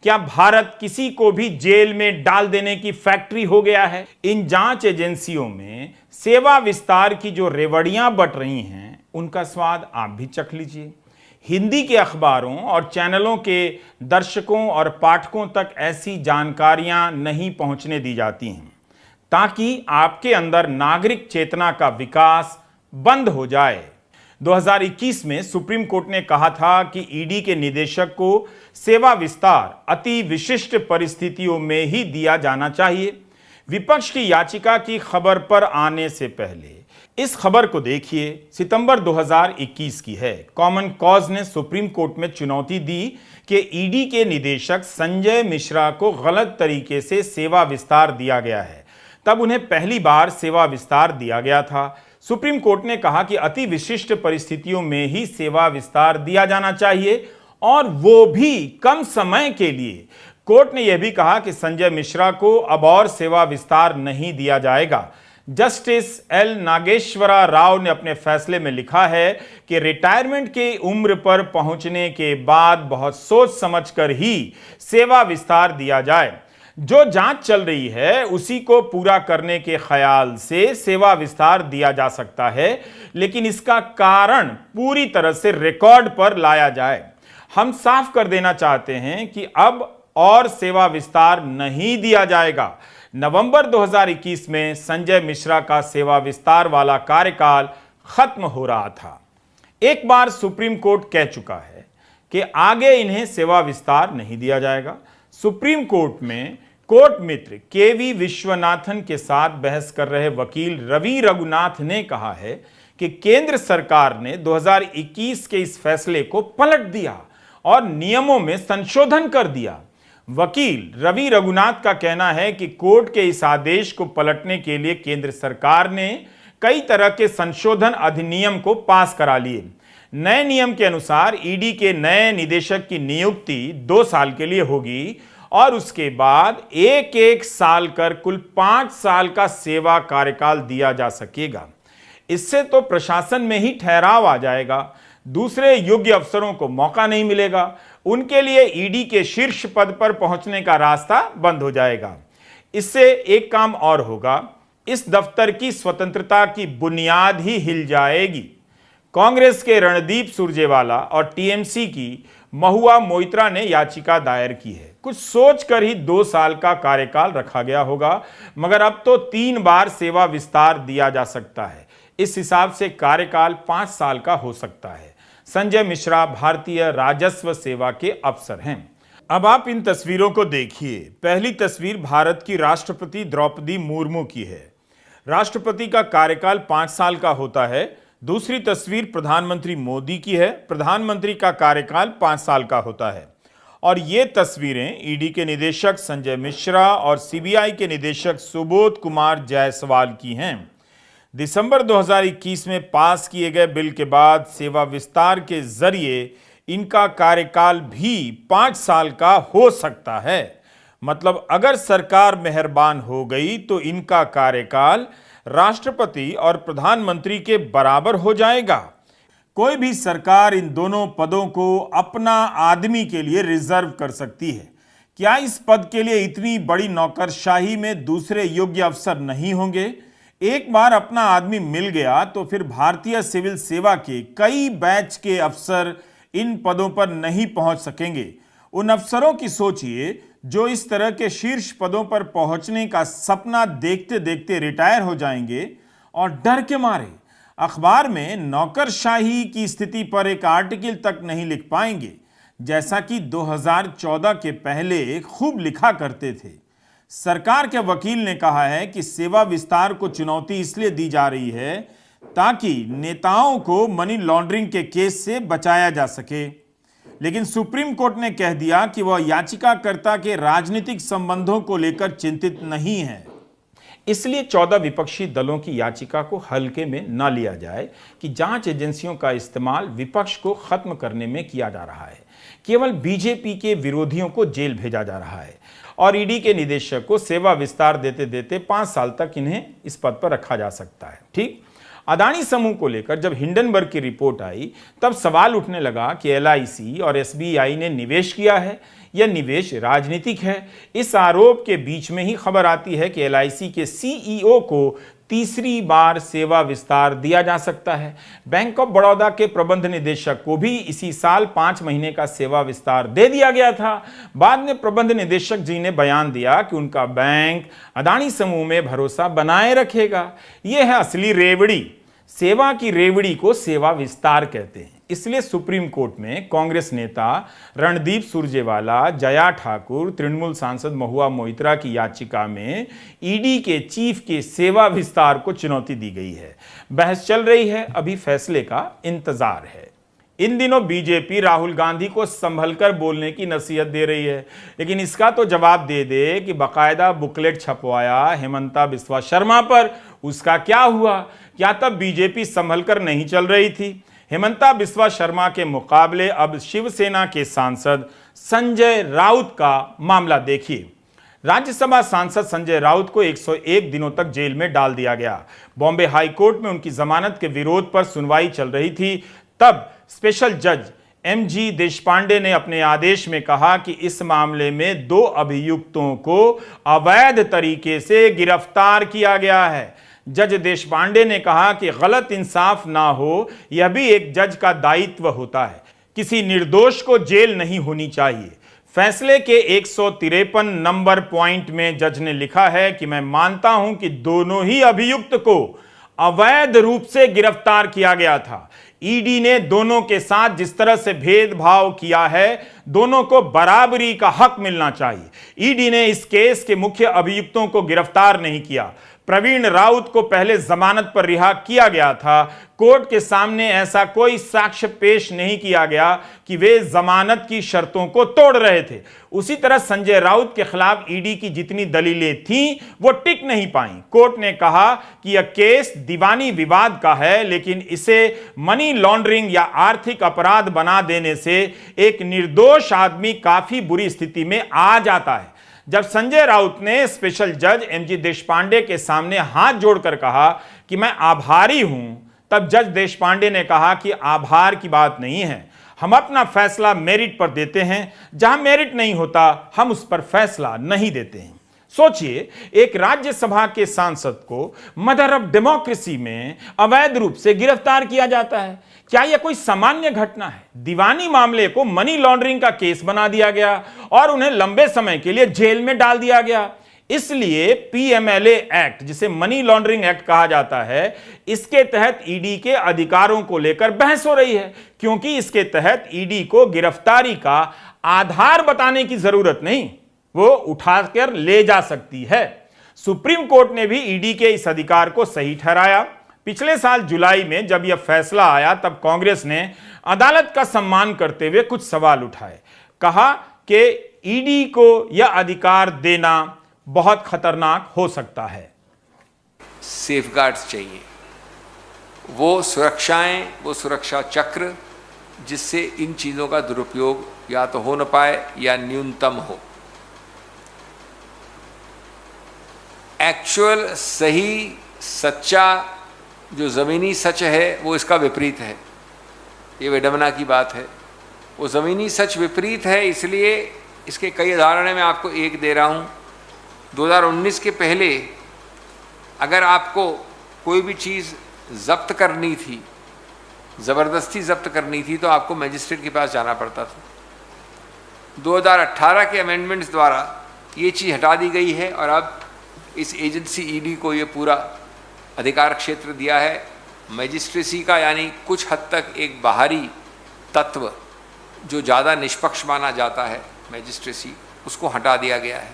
क्या भारत किसी को भी जेल में डाल देने की फैक्ट्री हो गया है? इन जांच एजेंसियों में सेवा विस्तार की जो रेवड़ियां बट रही हैं, उनका स्वाद आप भी चख लीजिए। हिंदी के अखबारों और चैनलों के दर्शकों और पाठकों तक ऐसी जानकारियां नहीं पहुंचने दी जाती हैं, ताकि आपके अंदर नागरिक चेतना का विकास बंद हो जाए। 2021 में सुप्रीम कोर्ट ने कहा था कि ईडी के निदेशक को सेवा विस्तार अति विशिष्ट परिस्थितियों में ही दिया जाना चाहिए। विपक्ष की याचिका की खबर पर आने से पहले इस खबर को देखिए। सितंबर 2021 की है। कॉमन कॉज ने सुप्रीम कोर्ट में चुनौती दी कि ईडी के निदेशक संजय मिश्रा को गलत तरीके से सेवा विस्तार दिया गया है। तब उन्हें पहली बार सेवा विस्तार दिया गया था। सुप्रीम कोर्ट ने कहा कि अति विशिष्ट परिस्थितियों में ही सेवा विस्तार दिया जाना चाहिए, और वो भी कम समय के लिए। कोर्ट ने यह भी कहा कि संजय मिश्रा को अब और सेवा विस्तार नहीं दिया जाएगा। जस्टिस एल नागेश्वरा राव ने अपने फैसले में लिखा है कि रिटायरमेंट की उम्र पर पहुंचने के बाद बहुत सोच समझकर ही सेवा विस्तार दिया जाए। जो जांच चल रही है उसी को पूरा करने के ख्याल से सेवा विस्तार दिया जा सकता है, लेकिन इसका कारण पूरी तरह से रिकॉर्ड पर लाया जाए। हम साफ कर देना चाहते हैं कि अब और सेवा विस्तार नहीं दिया जाएगा। नवंबर 2021 में संजय मिश्रा का सेवा विस्तार वाला कार्यकाल खत्म हो रहा था। एक बार सुप्रीम कोर्ट कह चुका है कि आगे इन्हें सेवा विस्तार नहीं दिया जाएगा। सुप्रीम कोर्ट में कोर्ट मित्र केवी विश्वनाथन के साथ बहस कर रहे वकील रवि रघुनाथ ने कहा है कि केंद्र सरकार ने 2021 के इस फैसले को पलट दिया और नियमों में संशोधन कर दिया। वकील रवि रघुनाथ का कहना है कि कोर्ट के इस आदेश को पलटने के लिए केंद्र सरकार ने कई तरह के संशोधन अधिनियम को पास करा लिए। नए नियम के अनुसार ईडी के नए निदेशक की नियुक्ति 2 साल के लिए होगी और उसके बाद एक साल कर कुल 5 साल का सेवा कार्यकाल दिया जा सकेगा। इससे तो प्रशासन में ही ठहराव आ जाएगा। दूसरे योग्य अफसरों को मौका नहीं मिलेगा। उनके लिए ईडी के शीर्ष पद पर पहुंचने का रास्ता बंद हो जाएगा। इससे एक काम और होगा, इस दफ्तर की स्वतंत्रता की बुनियाद ही हिल जाएगी। कांग्रेस के रणदीप सुरजेवाला और टीएमसी की महुआ मोइत्रा ने याचिका दायर की है। कुछ सोचकर ही 2 साल का कार्यकाल रखा गया होगा, मगर अब तो 3 बार सेवा विस्तार दिया जा सकता है। इस हिसाब से कार्यकाल 5 साल का हो सकता है। संजय मिश्रा भारतीय राजस्व सेवा के अफसर हैं। अब आप इन तस्वीरों को देखिए। पहली तस्वीर भारत की राष्ट्रपति द्रौपदी मुर्मू की है। राष्ट्रपति का कार्यकाल 5 साल का होता है। दूसरी तस्वीर प्रधानमंत्री मोदी की है। प्रधानमंत्री का कार्यकाल 5 साल का होता है। और ये तस्वीरें ईडी के निदेशक संजय मिश्रा और सीबीआई के निदेशक सुबोध कुमार जायसवाल की हैं। दिसंबर 2021 में पास किए गए बिल के बाद सेवा विस्तार के जरिए इनका कार्यकाल भी 5 साल का हो सकता है। मतलब अगर सरकार मेहरबान हो गई तो इनका कार्यकाल राष्ट्रपति और प्रधानमंत्री के बराबर हो जाएगा। कोई भी सरकार इन दोनों पदों को अपना आदमी के लिए रिजर्व कर सकती है। क्या इस पद के लिए इतनी बड़ी नौकरशाही में दूसरे योग्य अफसर नहीं होंगे? एक बार अपना आदमी मिल गया तो फिर भारतीय सिविल सेवा के कई बैच के अफसर इन पदों पर नहीं पहुंच सकेंगे। उन अफसरों की सोचिए जो इस तरह के शीर्ष पदों पर पहुंचने का सपना देखते देखते रिटायर हो जाएंगे और डर के मारे अखबार में नौकरशाही की स्थिति पर एक आर्टिकल तक नहीं लिख पाएंगे, जैसा कि 2014 के पहले खूब लिखा करते थे। सरकार के वकील ने कहा है कि सेवा विस्तार को चुनौती इसलिए दी जा रही है ताकि नेताओं को मनी लॉन्ड्रिंग के केस से बचाया जा सके। लेकिन सुप्रीम कोर्ट ने कह दिया कि वह याचिकाकर्ता के राजनीतिक संबंधों को लेकर चिंतित नहीं है। इसलिए 14 विपक्षी दलों की याचिका को हल्के में न लिया जाए कि जांच एजेंसियों का इस्तेमाल विपक्ष को खत्म करने में किया जा रहा है। केवल बीजेपी के विरोधियों को जेल भेजा जा रहा है और ईडी के निदेशक को सेवा विस्तार देते देते 5 साल तक इन्हें इस पद पर रखा जा सकता है। ठीक, अदानी समूह को लेकर जब हिंडनबर्ग की रिपोर्ट आई तब सवाल उठने लगा कि एलआईसी और एसबीआई ने निवेश किया है यह निवेश राजनीतिक है। इस आरोप के बीच में ही खबर आती है कि एलआईसी के सीईओ को तीसरी बार सेवा विस्तार दिया जा सकता है। बैंक ऑफ बड़ौदा के प्रबंध निदेशक को भी इसी साल 5 महीने का सेवा विस्तार दे दिया गया था। बाद में प्रबंध निदेशक जी ने बयान दिया कि उनका बैंक अदानी समूह में भरोसा बनाए रखेगा। यह है असली रेवड़ी। सेवा की रेवड़ी को सेवा विस्तार कहते हैं। इसलिए सुप्रीम कोर्ट में कांग्रेस नेता रणदीप सुरजेवाला, जया ठाकुर, तृणमूल सांसद महुआ मोइत्रा की याचिका में ईडी के चीफ के सेवा विस्तार को चुनौती दी गई है। बहस चल रही है, अभी फैसले का इंतजार है। इन दिनों बीजेपी राहुल गांधी को संभलकर बोलने की नसीहत दे रही है, लेकिन इसका तो जवाब दे दे कि बकायदा बुकलेट छपवाया हेमंता बिस्वा शर्मा पर, उसका क्या हुआ? क्या तब बीजेपी संभलकर नहीं चल रही थी? हेमंता बिस्वा शर्मा के मुकाबले अब शिवसेना के सांसद संजय राउत का मामला देखिए। राज्यसभा सांसद संजय राउत को 101 दिनों तक जेल में डाल दिया गया। बॉम्बे हाई कोर्ट में उनकी जमानत के विरोध पर सुनवाई चल रही थी। तब स्पेशल जज एमजी देशपांडे ने अपने आदेश में कहा कि इस मामले में 2 अभियुक्तों को अवैध तरीके से गिरफ्तार किया गया है। जज देशपांडे ने कहा कि गलत इंसाफ ना हो, यह भी एक जज का दायित्व होता है। किसी निर्दोष को जेल नहीं होनी चाहिए। फैसले के 153 नंबर पॉइंट में जज ने लिखा है कि मैं मानता हूं कि दोनों ही अभियुक्त को अवैध रूप से गिरफ्तार किया गया था। ईडी ने दोनों के साथ जिस तरह से भेदभाव किया है, दोनों को बराबरी का हक मिलना चाहिए। ईडी ने इस केस के मुख्य अभियुक्तों को गिरफ्तार नहीं किया। प्रवीण राउत को पहले जमानत पर रिहा किया गया था। कोर्ट के सामने ऐसा कोई साक्ष्य पेश नहीं किया गया कि वे जमानत की शर्तों को तोड़ रहे थे। उसी तरह संजय राउत के खिलाफ ईडी की जितनी दलीलें थीं, वो टिक नहीं पाईं। कोर्ट ने कहा कि यह केस दीवानी विवाद का है, लेकिन इसे मनी लॉन्ड्रिंग या आर्थिक अपराध बना देने से एक निर्दोष आदमी काफी बुरी स्थिति में आ जाता है। जब संजय राउत ने स्पेशल जज एमजी देशपांडे के सामने हाथ जोड़कर कहा कि मैं आभारी हूं, तब जज देशपांडे ने कहा कि आभार की बात नहीं है, हम अपना फैसला मेरिट पर देते हैं। जहां मेरिट नहीं होता, हम उस पर फैसला नहीं देते हैं। सोचिए, एक राज्यसभा के सांसद को मदर ऑफ डेमोक्रेसी में अवैध रूप से गिरफ्तार किया जाता है। क्या यह कोई सामान्य घटना है? दीवानी मामले को मनी लॉन्ड्रिंग का केस बना दिया गया और उन्हें लंबे समय के लिए जेल में डाल दिया गया। इसलिए पीएमएलए एक्ट, जिसे मनी लॉन्ड्रिंग एक्ट कहा जाता है, इसके तहत ईडी के अधिकारों को लेकर बहस हो रही है, क्योंकि इसके तहत ईडी को गिरफ्तारी का आधार बताने की जरूरत नहीं, वो उठाकर ले जा सकती है। सुप्रीम कोर्ट ने भी ईडी के इस अधिकार को सही ठहराया। पिछले साल जुलाई में जब यह फैसला आया, तब कांग्रेस ने अदालत का सम्मान करते हुए कुछ सवाल उठाए। कहा कि ईडी को यह अधिकार देना बहुत खतरनाक हो सकता है। सेफगार्ड्स चाहिए, वो सुरक्षाएं, वो सुरक्षा चक्र जिससे इन चीज़ों का दुरुपयोग या तो हो न पाए या न्यूनतम हो। एक्चुअल सही सच्चा जो ज़मीनी सच है वो इसका विपरीत है। ये विडंबना की बात है। वो ज़मीनी सच विपरीत है, इसलिए इसके कई उदाहरण मैं आपको एक दे रहा हूँ। 2019 के पहले अगर आपको कोई भी चीज़ ज़ब्त करनी थी, ज़बरदस्ती ज़ब्त करनी थी, तो आपको मजिस्ट्रेट के पास जाना पड़ता था। 2018 के अमेंडमेंट्स द्वारा ये चीज़ हटा दी गई है और अब इस एजेंसी ईडी को ये पूरा अधिकार क्षेत्र दिया है मजिस्ट्रेसी का, यानी कुछ हद तक एक बाहरी तत्व जो ज़्यादा निष्पक्ष माना जाता है मजिस्ट्रेसी, उसको हटा दिया गया है।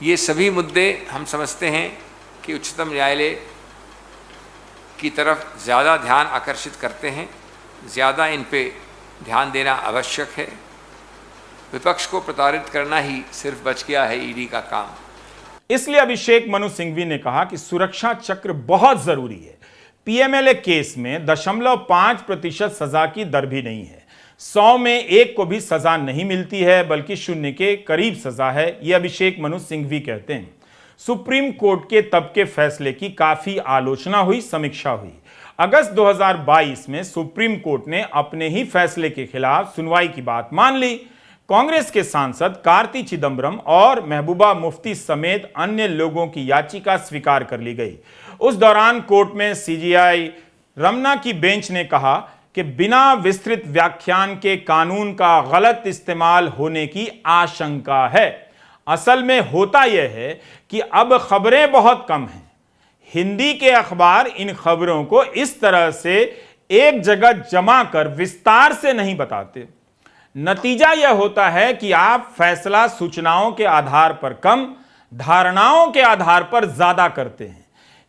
ये सभी मुद्दे हम समझते हैं कि उच्चतम न्यायालय की तरफ ज़्यादा ध्यान आकर्षित करते हैं, ज़्यादा इन पे ध्यान देना आवश्यक है। विपक्ष को प्रताड़ित करना ही सिर्फ बच गया है ईडी का काम। इसलिए अभिषेक मनु सिंघवी ने कहा कि सुरक्षा चक्र बहुत जरूरी है। पीएमएलए केस में 0.5% सजा की दर भी नहीं है। 100 में 1 को भी सजा नहीं मिलती है, बल्कि 0 के करीब सजा है, यह अभिषेक मनु सिंघवी कहते हैं। सुप्रीम कोर्ट के तब के फैसले की काफी आलोचना हुई, समीक्षा हुई। अगस्त 2022 में सुप्रीम कोर्ट ने अपने ही फैसले के खिलाफ सुनवाई की बात मान ली। कांग्रेस के सांसद कार्ति चिदंबरम और महबूबा मुफ्ती समेत अन्य लोगों की याचिका स्वीकार कर ली गई। उस दौरान कोर्ट में सीजेआई रमना की बेंच ने कहा कि बिना विस्तृत व्याख्यान के कानून का गलत इस्तेमाल होने की आशंका है। असल में होता यह है कि अब खबरें बहुत कम हैं। हिंदी के अखबार इन खबरों को इस तरह से एक जगह जमा कर विस्तार से नहीं बताते। नतीजा यह होता है कि आप फैसला सूचनाओं के आधार पर कम, धारणाओं के आधार पर ज्यादा करते हैं।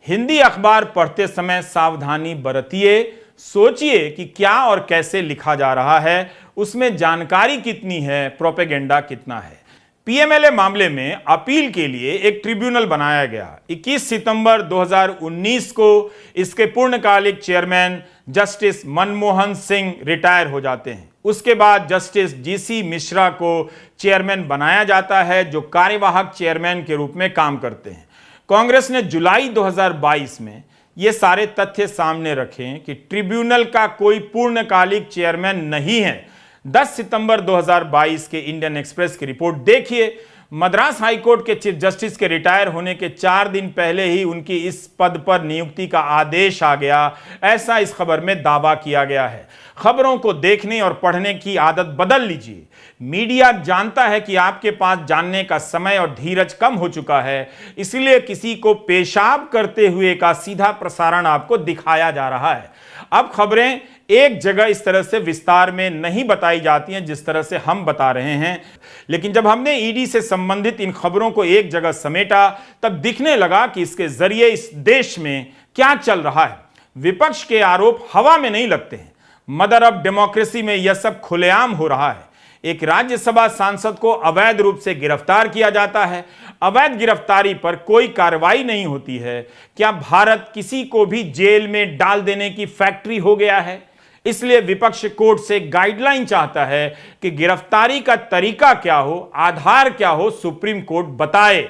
हिंदी अखबार पढ़ते समय सावधानी बरतिए, सोचिए कि क्या और कैसे लिखा जा रहा है, उसमें जानकारी कितनी है, प्रोपेगेंडा कितना है। पीएमएलए मामले में अपील के लिए एक ट्रिब्यूनल बनाया गया। 21 सितंबर 2019 को इसके पूर्णकालिक chairman justice Manmohan Singh retire हो जाते हैं। उसके बाद जस्टिस जीसी मिश्रा को चेयरमैन बनाया जाता है, जो कार्यवाहक चेयरमैन के रूप में काम करते हैं। कांग्रेस ने जुलाई 2022 में ये सारे तथ्य सामने रखे कि ट्रिब्यूनल का कोई पूर्णकालिक चेयरमैन नहीं है। 10 सितंबर 2022 के इंडियन एक्सप्रेस की रिपोर्ट देखिए। मद्रास हाईकोर्ट के चीफ जस्टिस के रिटायर होने के 4 दिन पहले ही उनकी इस पद पर नियुक्ति का आदेश आ गया, ऐसा इस खबर में दावा किया गया है। खबरों को देखने और पढ़ने की आदत बदल लीजिए। मीडिया जानता है कि आपके पास जानने का समय और धीरज कम हो चुका है, इसलिए किसी को पेशाब करते हुए का सीधा प्रसारण आपको दिखाया जा रहा है। अब खबरें एक जगह इस तरह से विस्तार में नहीं बताई जाती हैं जिस तरह से हम बता रहे हैं। लेकिन जब हमने ईडी से संबंधित इन खबरों को एक जगह समेटा, तब दिखने लगा कि इसके जरिए इस देश में क्या चल रहा है। विपक्ष के आरोप हवा में नहीं लगते हैं। मदर ऑफ डेमोक्रेसी में यह सब खुलेआम हो रहा है। एक राज्यसभा सांसद को अवैध रूप से गिरफ्तार किया जाता है। अवैध गिरफ्तारी पर कोई कार्रवाई नहीं होती है। क्या भारत किसी को भी जेल में डाल देने की फैक्ट्री हो गया है? इसलिए विपक्ष कोर्ट से गाइडलाइन चाहता है कि गिरफ्तारी का तरीका क्या हो, आधार क्या हो, सुप्रीम कोर्ट बताए।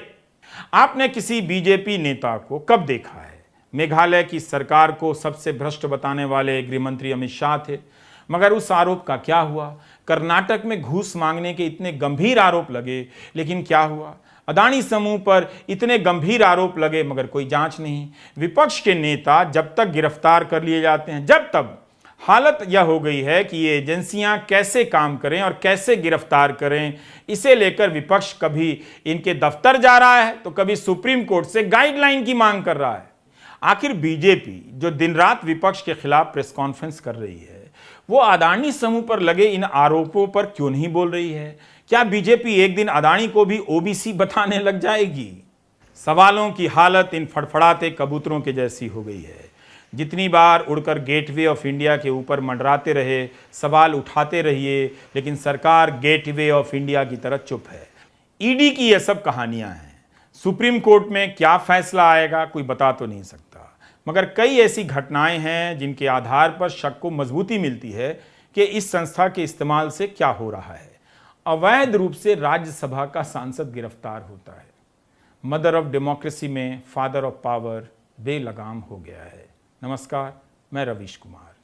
आपने किसी बीजेपी नेता को कब देखा है? मेघालय की सरकार को सबसे भ्रष्ट बताने वाले गृहमंत्री अमित शाह थे, मगर उस आरोप का क्या हुआ? कर्नाटक में घूस मांगने के इतने गंभीर आरोप लगे, लेकिन क्या हुआ? अदानी समूह पर इतने गंभीर आरोप लगे, मगर कोई जांच नहीं। विपक्ष के नेता जब तक गिरफ्तार कर लिए जाते हैं, जब तक हालत यह हो गई है कि ये एजेंसियां कैसे काम करें और कैसे गिरफ्तार करें, इसे लेकर विपक्ष कभी इनके दफ्तर जा रहा है तो कभी सुप्रीम कोर्ट से गाइडलाइन की मांग कर रहा है। आखिर बीजेपी जो दिन रात विपक्ष के खिलाफ प्रेस कॉन्फ्रेंस कर रही है, वो अदानी समूह पर लगे इन आरोपों पर क्यों नहीं बोल रही है? क्या बीजेपी एक दिन अदानी को भी ओबीसी बताने लग जाएगी? सवालों की हालत इन फड़फड़ाते कबूतरों के जैसी हो गई है। जितनी बार उड़कर गेटवे ऑफ इंडिया के ऊपर मंडराते रहे, सवाल उठाते रहिए, लेकिन सरकार गेटवे ऑफ इंडिया की तरह चुप है। ईडी की ये सब कहानियां हैं। सुप्रीम कोर्ट में क्या फैसला आएगा कोई बता तो नहीं सकता, मगर कई ऐसी घटनाएं हैं जिनके आधार पर शक को मजबूती मिलती है कि इस संस्था के इस्तेमाल से क्या हो रहा है। अवैध रूप से राज्यसभा का सांसद गिरफ्तार होता है। मदर ऑफ डेमोक्रेसी में फादर ऑफ पावर बेलगाम हो गया है। नमस्कार, मैं रवीश कुमार।